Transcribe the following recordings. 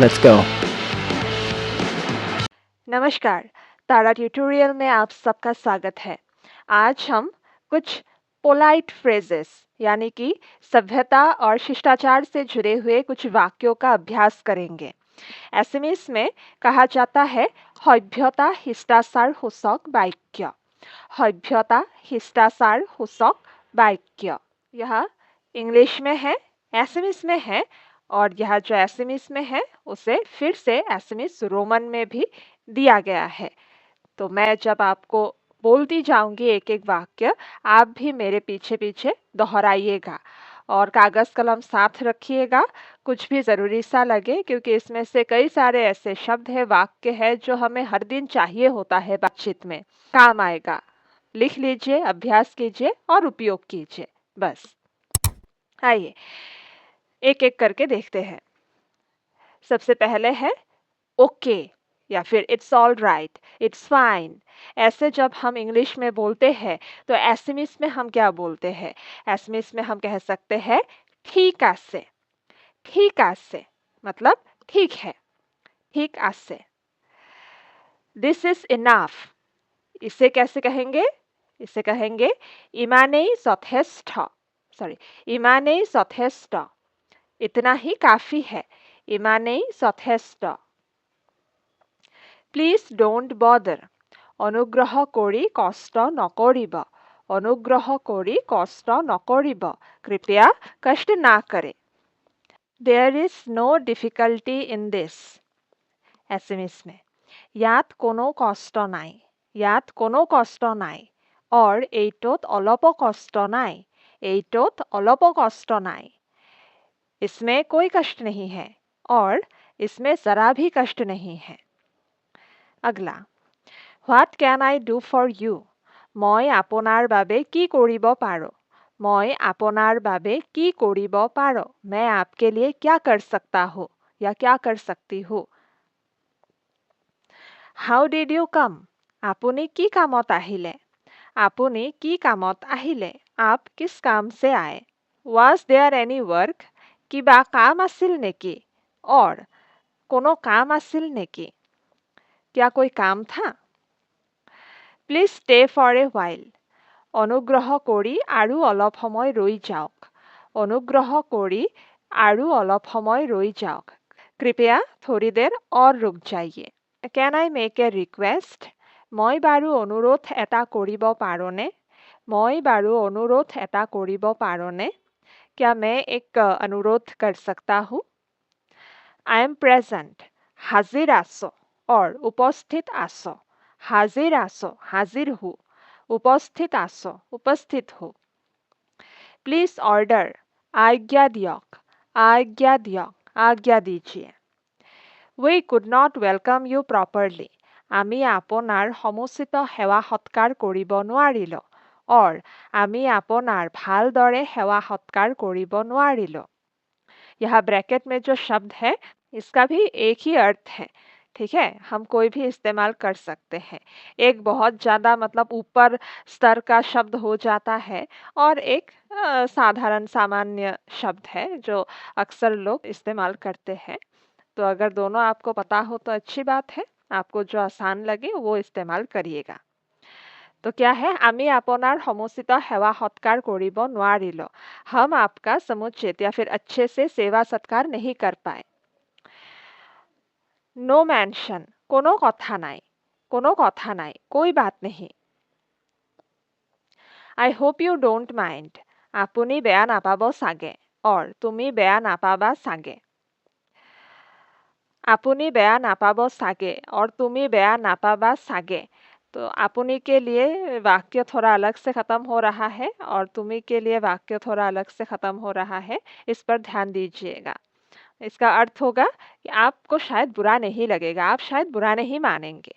Let's go. नमस्कार, तारा tutorial में आप सबका स्वागत है। आज हम कुछ पोलाइट फ्रेजेस यानी कि सभ्यता और शिष्टाचार से जुड़े हुए कुछ वाक्यों का अभ्यास करेंगे। एसएमएस में कहा जाता है সভ্যতা শিষ্টাচাৰ সূচক বাক্য। সভ্যতা শিষ্টাচাৰ সূচক वाक्य। यह इंग्लिश में है, एसएमएस में है, और यह जो एसएमएस में है उसे फिर से एसएमएस रोमन में भी दिया गया है। तो मैं जब आपको बोलती जाऊंगी एक एक वाक्य, आप भी मेरे पीछे पीछे दोहराइएगा और कागज कलम साथ रखिएगा। कुछ भी ज़रूरी सा लगे, क्योंकि इसमें से कई सारे ऐसे शब्द है, वाक्य है जो हमें हर दिन चाहिए होता है, बातचीत में काम आएगा। लिख लीजिए, अभ्यास कीजिए और उपयोग कीजिए। बस आइए एक एक करके देखते हैं। सबसे पहले है ओके या फिर it's all right, it's fine. ऐसे जब हम इंग्लिश में बोलते हैं तो एसएमएस में हम क्या बोलते हैं? एसएमएस में हम कह सकते हैं ठीक आसे। ठीक आसे मतलब ठीक है, ठीक आसे। दिस इज इनाफ, इसे कैसे कहेंगे? इसे कहेंगे इमानेई যথেষ্ট। सॉरी, इमानेई যথেষ্ট, इतना ही काफी है, इमानेई যথেষ্ট। প্লিজ ডোন্ট বদার, অনুগ্রহ কৰি কষ্ট নকৰিব, অনুগ্ৰহ কৰি কষ্ট নকৰিব, कृपया कष्ट ना करें। There is no difficulty in this, SMS में ইয়াত কোনো কষ্ট নাই, ইয়াত কোনো কষ্ট নাই, और এইটোত অলপো কষ্ট নাই, এইটোত অলপো কষ্ট নাই। इसमें कोई कष्ट नहीं है और इसमें जरा भी कष्ट नहीं है। अगला, What can I do for you? মই আপোনাৰ বাবে কি কৰিব পাৰো? মই আপোনাৰ বাবে কি কৰিব পাৰো? मैं आपके लिए क्या कर सकता हूँ या क्या कर सकती हूँ? How did you come? আপুনি কি কামত আহিলে? আপুনি কি কামত আহিলে? आप किस काम से आए? Was there any work? কিবা কাম আছিল নেকি? और কোনো কাম আছিল নেকি? क्या कोई काम था? Please stay for a while. অনুগ্ৰহ কৰি আৰু অলপ সময় ৰৈ যাওক। অনুগ্ৰহ কৰি আৰু অলপ সময় ৰৈ যাওক। कृपया थोड़ी देर और रुक जाइए। Can I make a request? মই বাৰু অনুৰোধ এটা কৰিব পাৰোঁনে? মই বাৰু অনুৰোধ এটা কৰিব পাৰোঁনে? क्या मैं एक अनुरोध कर सकता हूँ? I am present, हाजिर आसो और उपस्थित आसो। हाजिर आसो, हाजिर हूँ। उपस्थित आसो, उपस्थित हो। प्लीज ऑर्डर, आज्ञा दियक, आज्ञा दियक, आज्ञा दीजिए। We could not welcome you properly. আমি আপোনাৰ সমুচিত সেৱা সৎকাৰ কৰিব নোৱাৰিলোঁ। और আমি আপোনাৰ ভালদৰে সেৱা সৎকাৰ কৰিব নোৱাৰিলোঁ। यह ब्रैकेट में जो शब्द है इसका भी एक ही अर्थ है, ठीक है? हम कोई भी इस्तेमाल कर सकते हैं। एक बहुत ज़्यादा मतलब ऊपर स्तर का शब्द हो जाता है और एक साधारण सामान्य शब्द है जो अक्सर लोग इस्तेमाल करते हैं। तो अगर दोनों आपको पता हो तो अच्छी बात है, आपको जो आसान लगे वो इस्तेमाल करिएगा। तो क्या है? আমি আপোনাৰ সমুচিত সেৱা সৎকাৰ কৰিব নোৱাৰিলোঁ। हम आपका समुचित या फिर अच्छे से सेवा सत्कार नहीं कर पाए। नो मेंशन, কোনো কথা নাই, কোনো কথা নাই, कोई बात नहीं। I hope you don't mind, আপুনি বেয়া নাপাব চাগে, और তুমি বেয়া নাপাবা চাগে। আপুনি বেয়া নাপাব চাগে और তুমি বেয়া নাপাবা চাগে। तो आपुनी के लिए वाक्य थोड़ा अलग से ख़त्म हो रहा है और तुम्ही के लिए वाक्य थोड़ा अलग से ख़त्म हो रहा है, इस पर ध्यान दीजिएगा। इसका अर्थ होगा कि आपको शायद बुरा नहीं लगेगा, आप शायद बुरा नहीं मानेंगे।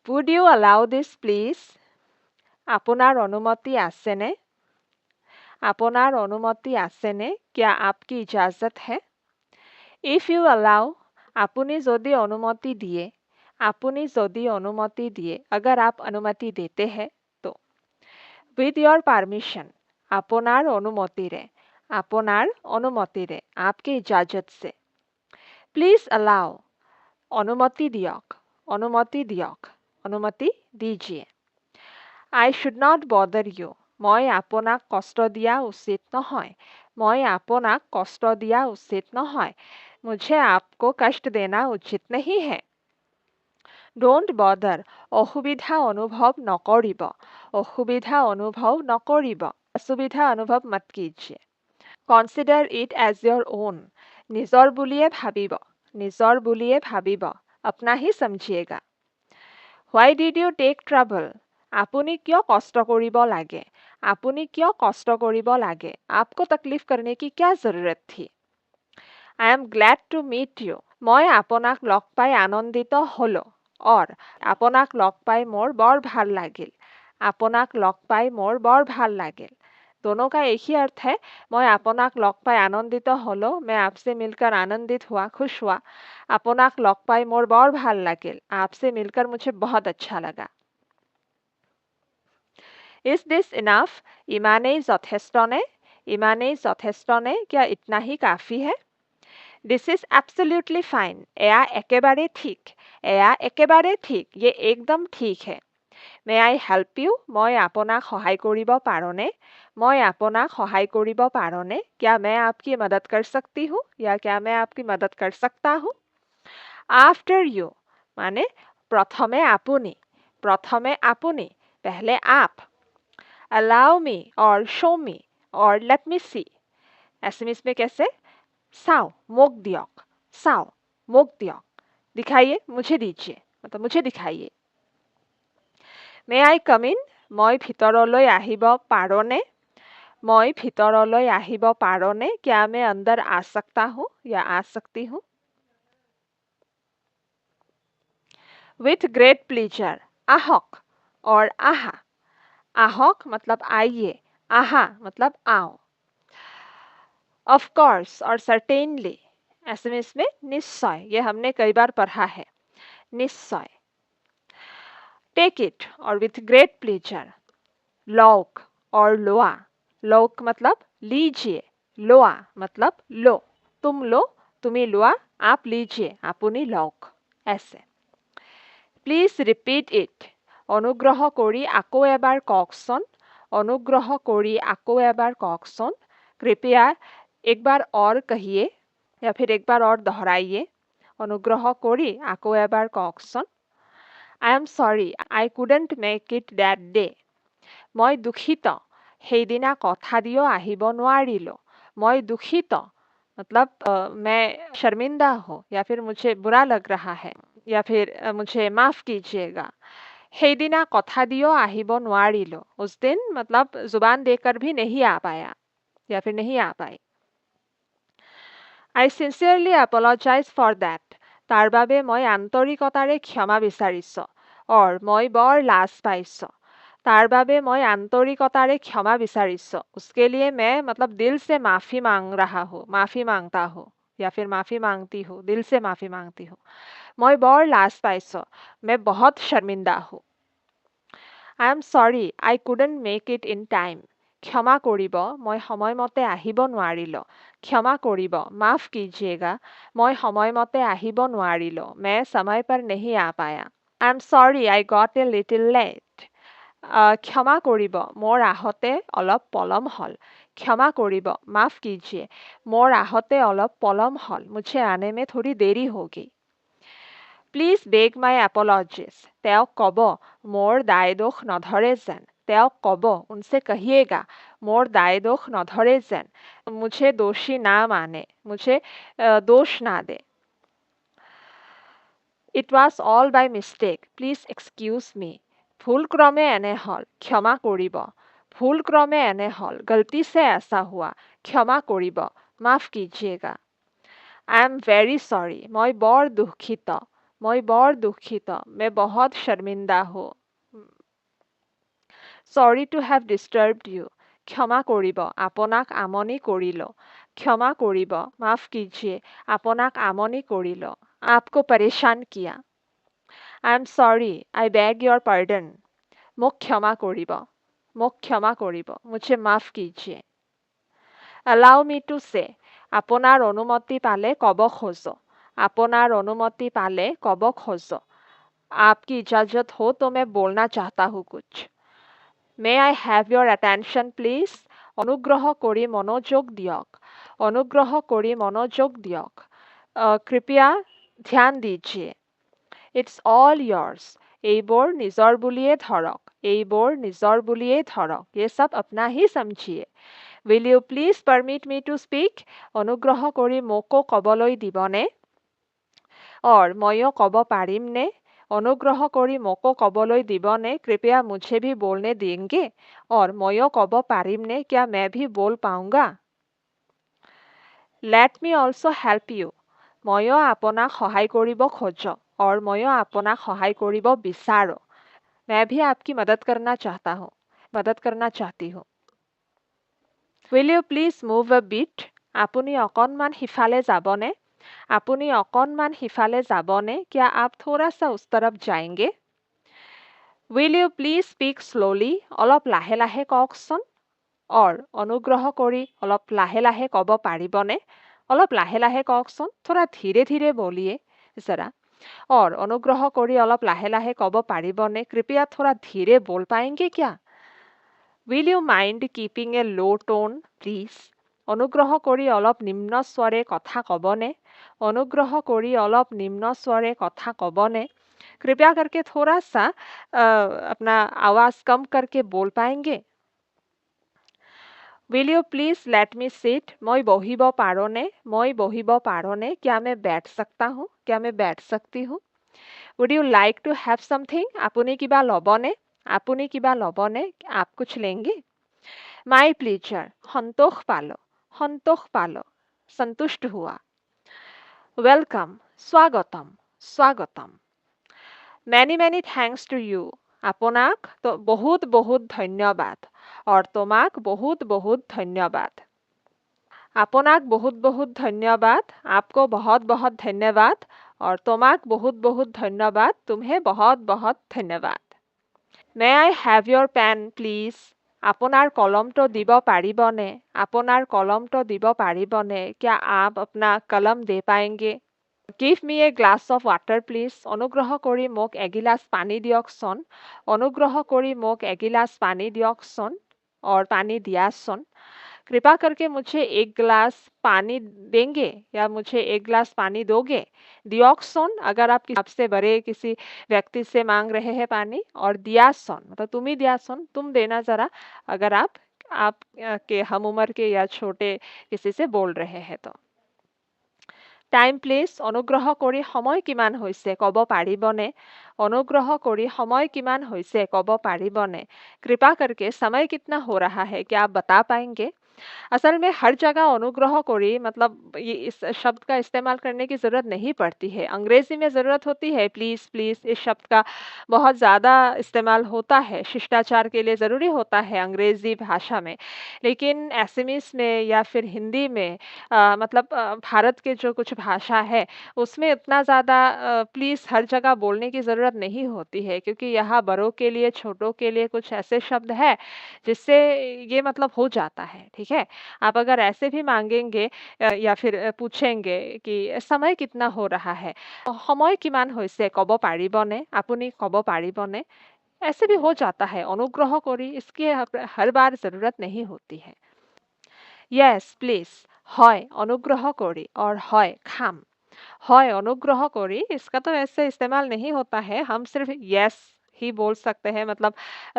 Would you allow this please? আপোনাৰ অনুমতি আছেনে? আপোনাৰ অনুমতি আছেনে? क्या आपकी इजाज़त है? If you allow, আপুনি যদি অনুমতি দিয়ে, আপুনি যদি অনুমতি দিয়ে, अगर आप अनुमति देते हैं तो। With your permission, আপোনাৰ অনুমতিৰে, আপোনাৰ অনুমতিৰে, आपकी इजाज़त से। Please allow. অনুমতি দিয়ক, অনুমতি দিয়ক, অনুমতি দিজিয়ে। I should not bother you. মই আপোনাক কষ্ট দিয়া উচিত নহয়। মই আপোনাক কষ্ট দিয়া উচিত নহয়। मुझे आपको कष्ट देना उचित नहीं है। Don't bother. অসুবিধা অনুভৱ নকৰিব। অসুবিধা অনুভৱ নকৰিব। অসুবিধা অনুভৱ মত कीजिए। Consider it as your own. নিজৰ বুলিয়ে ভাবিব। নিজৰ বুলিয়ে ভাবিব। अपना ही समझिएगा। Why did you take trouble? আপুনি কিয় কষ্ট কৰিব লাগে? আপুনি কিয় কষ্ট কৰিব লাগে? आपको तकलीफ करने की क्या जरूरत थी? I am glad to meet you. মই আপোনাক লগ পাই আনন্দিত হলো। और আপোনাক লগ পাই মোৰ বৰ ভাল লাগিল। আপোনাক লগ পাই মোৰ বৰ ভাল লাগিল। दोनों का एक ही अर्थ है। मैं आपनाक लग पाई आनंदित हलो। मैं आपसे मिलकर आनंदित हुआ, खुश हुआ। आपनाक लग पाई मोर बर भाल लागिल। आपसे मिलकर मुझे बहुत अच्छा लगा। Is this enough? इमाने যথেষ্ট নে? इमाने যথেষ্ট নে? क्या इतना ही काफी है? This is absolutely fine. এয়া একেবারে ঠিক। এয়া একেবারে ঠিক। ये एकदम ठीक है। May I help you? মই আপোনাক সহায় কৰিব পাৰোনে? মই আপোনাক সহায় কৰিব পাৰোনে? क्या मैं आपकी मदद कर सकती हूँ? या क्या मैं आपकी मदद कर सकता हूँ? After you माने प्रथमे आपुनी। प्रथमे आपुनी। पहले आप। Allow me or show me or let me see. SMS में कैसे? साओ मोक दियक। साओ मोक दियक। दिखाइए, मुझे दीजिए। मतलब मुझे दिखाइए। May I come in? মই ভিতৰলৈ আহিব পাৰোনে? মই ভিতৰলৈ আহিব পাৰোনে? क्या मैं अंदर आ सकता हूँ या आ सकती हूँ? With great pleasure. आहक और आहा। आहक मतलब आइए। आहा मतलब आओ। Of course और certainly. एसएमएस में निश्चय। ये हमने कई बार पढ़ा है। निश्चय। Take it और with great pleasure. लौक और लोआ। लौक मतलब लीजिए। लोआ मतलब लो। तुम लो, तुम्ही लोआ, आप लीजिए, आपुनी लौक। ऐसे। Please repeat it. অনুগ্ৰহ কৰি আকৌ এবাৰ কওকচোন। অনুগ্ৰহ কৰি আকৌ এবাৰ কওকচোন। कृपया एक बार और कहिए या फिर एक बार और दोहराइए। অনুগ্ৰহ কৰি আকৌ এবাৰ কওকচোন। I am sorry, I couldn't make it that day. মই দুখিত। সেইদিনা কথা দিও আহিব নোৱাৰিলো। মই দুখিত मतलब मैं शर्मिंदा हूँ या फिर मुझे बुरा लग रहा है या फिर मुझे माफ कीजिएगा। সেইদিনা কথা দিও আহিব নোৱাৰিলো। उस दिन मतलब जुबान देकर भी नहीं आ पाया या फिर नहीं आ पाई। I sincerely apologize for that. তাৰ বাবে মই আন্তৰিকতাৰে ক্ষমা বিচাৰিছো। और মই বৰ লাজ পাইছো। तार बाबे मैं आंतरिकतारे क्षमा विचारिছো। उसके लिए मैं मतलब दिल से माफी मांग रहा हूँ, माफी मांगता हूँ या फिर माफी मांगती हूँ, दिल से माफी मांगती हूँ। मैं बर लाज पाइছো। मैं बहुत शर्मिंदा हूँ। I am sorry, I couldn't make it in time. क्षमा करिब, मैं সময়মতে আহিব নোৱাৰিলো। क्षमा करिब, माफ कीजिएगा, मैं সময়মতে আহিব নোৱাৰিলো। मैं समय पर नहीं आ पाया। I am sorry, I got a little late. क्षमा करिब, मोर आहते अलप पलम हल। क्षमा करिब, माफ कीजिए, मोर आहते अलप पलम हल। मुझे आने में थोड़ी देरी होगी। प्लीज बेग माई एपोलॉजिज। তেওঁ কব मोर दाय दोष नधरे जेन। তেওঁ কব उनसे कहिएगा मोर दाय दोष नधरे जेन। मुझे दोषी ना माने, मुझे दोष ना दे। It was all by mistake. Please excuse me. ভুলক্রমে এনে হল। ক্ষমা করিব। ভুলক্রমে এনে হল। गलती से ऐसा हुआ। क्षमा करिब। माफ कीजिएगा। I am very sorry. मैं बर दुखित। मैं बर दुखित। मैं बहुत शर्मिंदा हूँ। Sorry to have disturbed you. क्षमा करिब, आपनाक আমনি करिलो। क्षमा करिब, माफ कीजिए, आपनाक আমনি करिलो। आपको परेशान किया। I am sorry, I beg your pardon. মোক ক্ষমা করিব। মোক ক্ষমা করিব। मुझे माफ कीजिए। Allow me to say. আপনার অনুমতি পালে কব খোজো। आपनार अनुमति पाले कब खोजो। आपकी इजाजत हो तो मैं बोलना चाहता हूँ कुछ। May I have your attention please. अनुग्रह करी मनोयोग दियक। अनुग्रह करी मनोयोग दियक। कृपया ध्यान दीजिए। It's all yours. এইবোৰ নিজৰ বুলিয়ে ধৰক। এইবোৰ নিজৰ বুলিয়ে ধৰক। ये सब अपना ही समझिए। Will you please permit me to speak? অনুগ্ৰহ কৰি মোকো ক'বলৈ দিবনে? और ময়ো ক'ব পাৰিমনে? अनुग्रह करी मोको कबलोई दिबने। कृपया मुझे भी बोलने देंगे। और मयो कब पारिमने, क्या मैं भी बोल पाऊंगा? Let me also help you. मयो आपनाक सहाय करिब खोजो। और मयो आपनाक सहाय करिब बिचारो। मैं भी आपकी मदद करना चाहता हूँ। मदद करना चाहती हूँ। Will you please move a bit? আপুনি অকণমান সিফালে যাবনে? আপুনি অকণমান সিফালে যাবনে? क्या आप थोड़ा सा उस तरफ जाएंगे? Will you please speak slowly? অলপ লাহে লাহে কওকচোন। और অনুগ্ৰহ কৰি অলপ লাহে লাহে ক'ব পাৰিবনে? অলপ লাহে লাহে কওকচোন। थोड़ा धीरे धीरे बोलिए जरा। और অনুগ্ৰহ কৰি অলপ লাহে লাহে ক'ব পাৰিবনে? कृपया थोड़ा धीरे बोल पाएंगे क्या? Will you mind keeping a low tone, please? অনুগ্ৰহ কৰি অলপ নিম্ন স্বৰে কথা ক'বনে? অনুগ্ৰহ কৰি অলপ নিম্ন স্বৰে কথা ক'বনে? कृपया करके थोड़ा सा अपना आवाज कम करके बोल पाएंगे? Will you please let me sit? মই বহিব পাৰোনে? মই বহিব পাৰোনে? क्या मैं बैठ सकता हूँ? क्या मैं बैठ सकती हूँ? Would you like to have something? আপুনি কিবা ল'বনে? আপুনি কিবা ল'বনে? आप कुछ लेंगे? My pleasure. संतोष पालो। संतोष पालो। संतुष्ट हुआ। Welcome. स्वागतम। स्वागतम। Many many thanks to you. आपनाक तो बहुत बहुत धन्यवाद। और তোমাক बहुत बहुत धन्यवाद। आपनाक बहुत बहुत धन्यवाद। आपको बहुत बहुत धन्यवाद। और তোমাক बहुत बहुत धन्यवाद। तुम्हें बहुत बहुत धन्यवाद। May I have your pen please? आपनार कलमটো দিব পাৰিবনে? आपनार कलमটো দিব পাৰিবনে? क्या आप अपना कलम दे पाएंगे? Give me a glass of water please. অনুগ্ৰহ কৰি মোক এগিলাচ পানী দিয়কচোন। অনুগ্ৰহ কৰি মোক এগিলাচ পানী দিয়কচোন। और पानी दियाचोन। कृपा करके मुझे एक गिलास पानी देंगे या मुझे एक गिलास पानी दोगे? दियोक्सोन अगर आप आपसे बड़े किसी व्यक्ति से मांग रहे हैं पानी। और दियासोन मतलब तुम ही दियासोन, तुम देना जरा अगर आप के हम उम्र के या छोटे किसी से बोल रहे हैं तो। Time please. अनुग्रह करी समय किमान होइसे कब पारिबने? अनुग्रह करी समय किमान होइसे कब पारिबने? कृपा करके समय कितना हो रहा है क्या आप बता पाएंगे? असल में हर जगह अनुग्रह करी मतलब ये इस शब्द का इस्तेमाल करने की ज़रूरत नहीं पड़ती है। अंग्रेजी में ज़रूरत होती है प्लीज़ प्लीज़ इस शब्द का बहुत ज़्यादा इस्तेमाल होता है। शिष्टाचार के लिए ज़रूरी होता है अंग्रेज़ी भाषा में। लेकिन एसएमएस में या फिर हिंदी में मतलब भारत के जो कुछ भाषा है उसमें इतना ज़्यादा प्लीज़ हर जगह बोलने की ज़रूरत नहीं होती है। क्योंकि यहाँ बड़ों के लिए छोटों के लिए कुछ ऐसे शब्द है जिससे ये मतलब हो जाता है। ठीक है? आप अगर ऐसे भी मांगेंगे या फिर पूछेंगे कि समय कितना हो रहा है? সময় কিমান হৈছে ক'ব পাৰিবনে? আপুনি ক'ব পাৰিবনে? ऐसे भी हो जाता है अनुग्रह करी इसकी हर बार ज़रूरत नहीं होती है। Yes please। হয় अनुग्रह करी और হয় खाम। হয় अनुग्रह करी इसका तो ऐसे इस्तेमाल नहीं होता है। हम सिर्फ yes ही बोल सकते हैं मतलब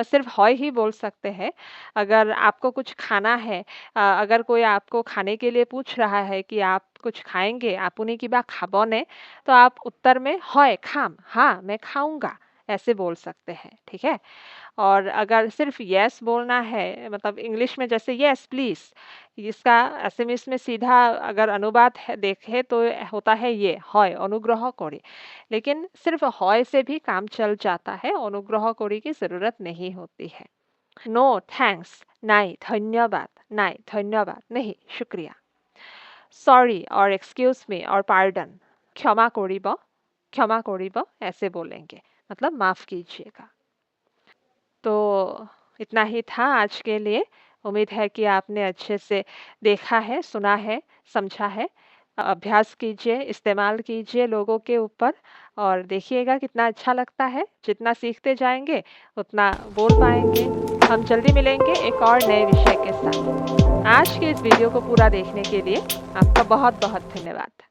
सिर्फ হয় ही बोल सकते हैं। अगर आपको कुछ खाना है अगर कोई आपको खाने के लिए पूछ रहा है कि आप कुछ खाएंगे আপুনি কিবা খাবনে? तो आप उत्तर में হয় खाम हाँ मैं खाऊंगा ऐसे बोल सकते हैं। ठीक है? और अगर सिर्फ यस बोलना है मतलब इंग्लिश में जैसे यस प्लीज़ इसका एसएमएस में सीधा अगर अनुवाद देखें तो होता है ये হয় अनुग्रह करी। लेकिन सिर्फ হয় से भी काम चल जाता है अनुग्रह करी की ज़रूरत नहीं होती है। नो थैंक्स नहीं धन्यवाद नहीं धन्यवाद नहीं शुक्रिया। सॉरी और एक्सक्यूज मी और पार्डन क्षमा करीब ऐसे बोलेंगे मतलब माफ़ कीजिएगा। तो इतना ही था आज के लिए। उम्मीद है कि आपने अच्छे से देखा है, सुना है, समझा है। अभ्यास कीजिए, इस्तेमाल कीजिए लोगों के ऊपर और देखिएगा कितना अच्छा लगता है। जितना सीखते जाएँगे, उतना बोल पाएँगे। हम जल्दी मिलेंगे एक और नए विषय के साथ। आज के इस वीडियो को पूरा देखने के लिए आपका बहुत-बहुत धन्यवाद।